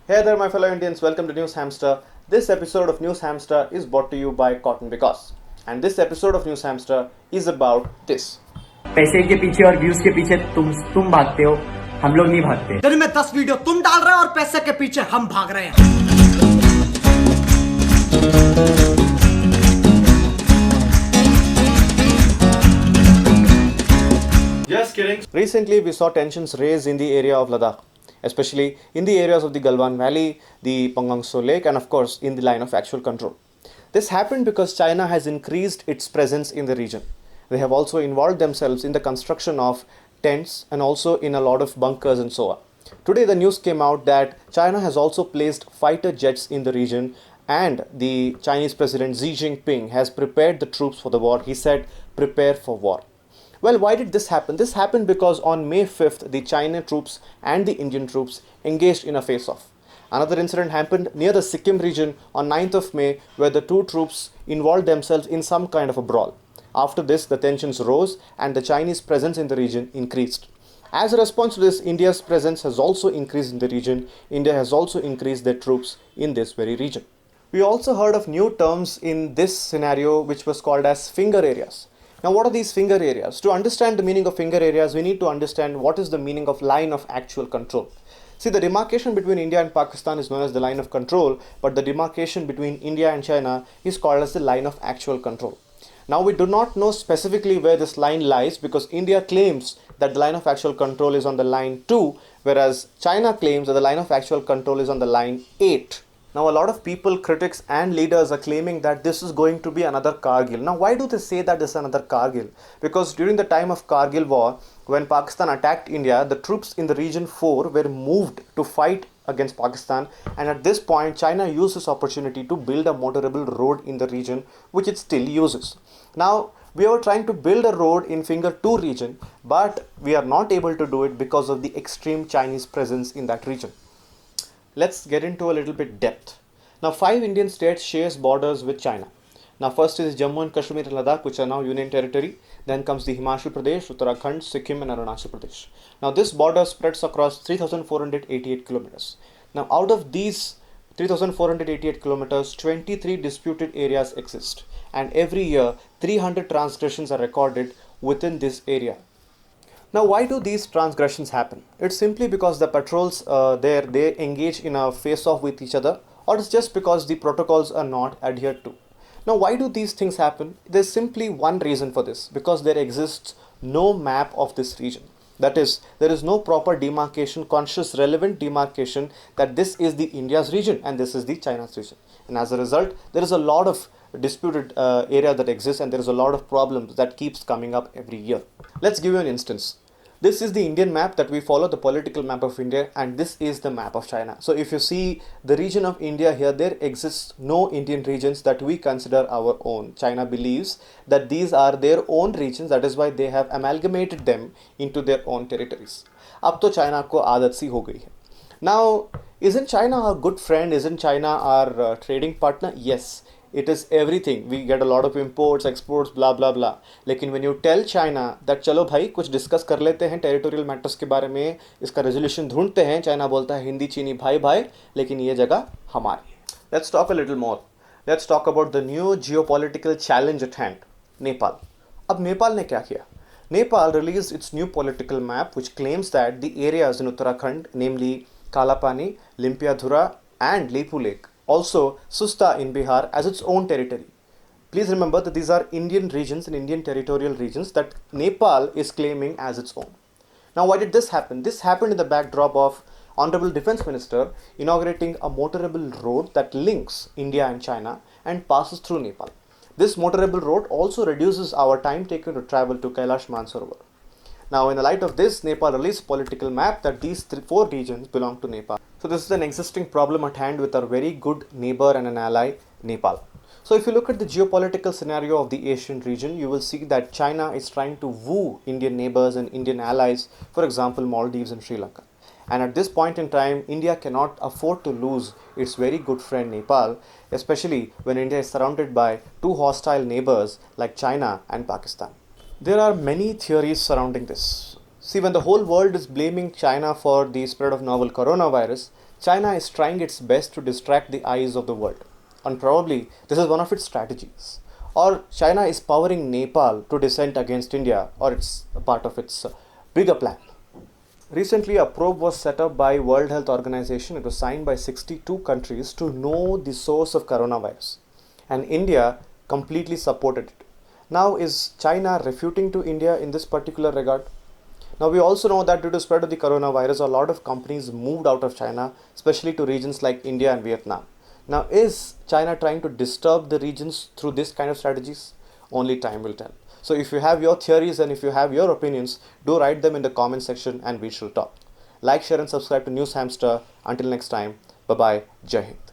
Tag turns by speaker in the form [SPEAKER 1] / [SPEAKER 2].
[SPEAKER 1] Hey there, my fellow Indians. Welcome to NewsHamster. This episode of NewsHamster is brought to you by Cotton Because. And this episode of NewsHamster is about this.
[SPEAKER 2] पैसे के पीछे और views के पीछे तुम भागते हो, हम लोग नहीं भागते।
[SPEAKER 3] दिन में 10 वीडियो तुम डाल रहे हो और पैसे के पीछे हम भाग रहे हैं।
[SPEAKER 1] Just kidding. Recently, we saw tensions raise in the area of Ladakh, especially in the areas of the Galwan Valley, the Pangangso Lake, and of course, in the line of actual control. This happened because China has increased its presence in the region. They have also involved themselves in the construction of tents and also in a lot of bunkers and so on. Today, the news came out that China has also placed fighter jets in the region, and the Chinese President Xi Jinping has prepared the troops for the war. He said, "Prepare for war." Well, why did this happen? This happened because on May 5th, the China troops and the Indian troops engaged in a face-off. Another incident happened near the Sikkim region on 9th of May, where the two troops involved themselves in some kind of a brawl. After this, the tensions rose and the Chinese presence in the region increased. As a response to this, India's presence has also increased in the region. India has also increased their troops in this very region. We also heard of new terms in this scenario, which was called as finger areas. Now, what are these finger areas? To understand the meaning of finger areas, we need to understand what is the meaning of line of actual control. See, the demarcation between India and Pakistan is known as the line of control, but the demarcation between India and China is called as the line of actual control. Now, we do not know specifically where this line lies because India claims that the line of actual control is on the line 2, whereas China claims that the line of actual control is on the line 8. Now, a lot of people, critics and leaders are claiming that this is going to be another Kargil. Now, why do they say that this is another Kargil? Because during the time of Kargil war, when Pakistan attacked India, the troops in the region 4 were moved to fight against Pakistan, and at this point, China used this opportunity to build a motorable road in the region, which it still uses. Now, we are trying to build a road in Finger 2 region, but we are not able to do it because of the extreme Chinese presence in that region. Let's get into a little bit depth. Now, 5 Indian states shares borders with China. Now, first is Jammu and Kashmir and Ladakh, which are now union territory. Then comes the Himachal Pradesh, Uttarakhand, Sikkim and Arunachal Pradesh. Now, this border spreads across 3,488 kilometers. Now, out of these 3,488 kilometers, 23 disputed areas exist. And every year, 300 transgressions are recorded within this area. Now, why do these transgressions happen? It's simply because the patrols they engage in a face-off with each other, or it's just because the protocols are not adhered to. Now, why do these things happen? There's simply one reason for this, because there exists no map of this region. That is, there is no proper demarcation, conscious, relevant demarcation that this is the India's region and this is the China's region. And as a result, there is a lot of disputed area that exists, and there is a lot of problems that keeps coming up every year. Let's give you an instance. This is the Indian map that we follow, the political map of India, and this is the map of China. So if you see the region of India here, there exists no Indian regions that we consider our own. China believes that these are their own regions, that is why they have amalgamated them into their own territories. अब तो China को आदत सी हो गई है. Now, isn't China our good friend? Isn't China our trading partner? Yes. It is everything. We get a lot of imports, exports, blah blah blah. लेकिन when you tell China that चलो भाई कुछ discuss कर लेते हैं territorial matters के बारे में, इसका रेजोल्यूशन ढूंढते हैं, चाइना बोलता है हिंदी चीनी भाई भाई, लेकिन ये जगह हमारी है. Let's talk a little more. Let's talk about the new geopolitical challenge at hand, Nepal. अब नेपाल ने क्या किया? Nepal released its new political map which claims that the areas in Uttarakhand, namely Kalapani, Limpiadhura and Leipu Lake, also Susta in Bihar, as its own territory. Please remember that these are Indian regions and Indian territorial regions that Nepal is claiming as its own. Now, why did this happen? This happened in the backdrop of Honorable Defense Minister inaugurating a motorable road that links India and China and passes through Nepal. This motorable road also reduces our time taken to travel to Kailash Mansarovar. Now, in the light of this, Nepal released a political map that these 4 regions belong to Nepal. So this is an existing problem at hand with our very good neighbor and an ally, Nepal. So if you look at the geopolitical scenario of the Asian region, you will see that China is trying to woo Indian neighbors and Indian allies, for example, Maldives and Sri Lanka. And at this point in time, India cannot afford to lose its very good friend Nepal, especially when India is surrounded by 2 hostile neighbors like China and Pakistan. There are many theories surrounding this. See, when the whole world is blaming China for the spread of novel coronavirus, China is trying its best to distract the eyes of the world, and probably this is one of its strategies. Or China is powering Nepal to dissent against India, or it's a part of its bigger plan. Recently, a probe was set up by World Health Organization. It was signed by 62 countries to know the source of coronavirus, and India completely supported it. Now, is China refuting to India in this particular regard? Now, we also know that due to spread of the coronavirus, a lot of companies moved out of China, especially to regions like India and Vietnam. Now, is China trying to disturb the regions through this kind of strategies? Only time will tell. So, if you have your theories and if you have your opinions, do write them in the comment section and we shall talk. Like, share, and subscribe to News Hamster. Until next time, bye bye. Jai Hind.